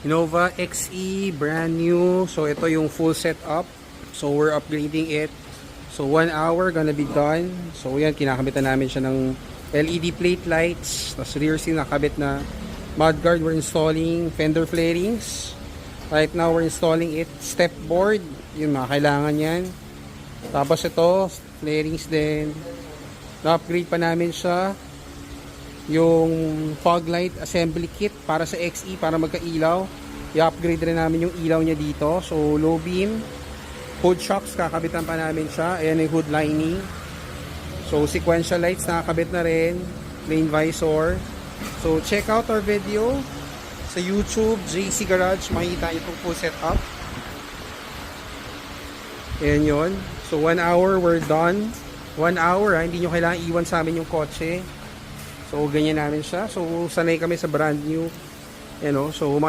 Innova XE, brand new. So ito yung full setup. So we're upgrading it. So 1 hour gonna be done. So yan, kinakabitan namin siya ng LED plate lights. Tapos rear seal nakabit na mudguard. We're installing fender flarings. Right now we're installing it. Step board. Yun mga kailangan yan. Tapos ito, flarings din. Na-upgrade pa namin siya. Yung fog light assembly kit para sa XE para magka-ilaw. I-upgrade rin namin yung ilaw niya dito. So low beam, hood shocks kakabitan pa namin siya. Ayan yung hood lining. So sequential lights nakakabit na rin. Plain visor. So check out our video sa YouTube, JC Garage. Makikita itong full setup. Ayan yun. So 1 hour we're done. 1 hour hindi nyo kailangan iwan sa amin yung kotse. So ganyan namin siya. So sanay kami sa brand new. You know, so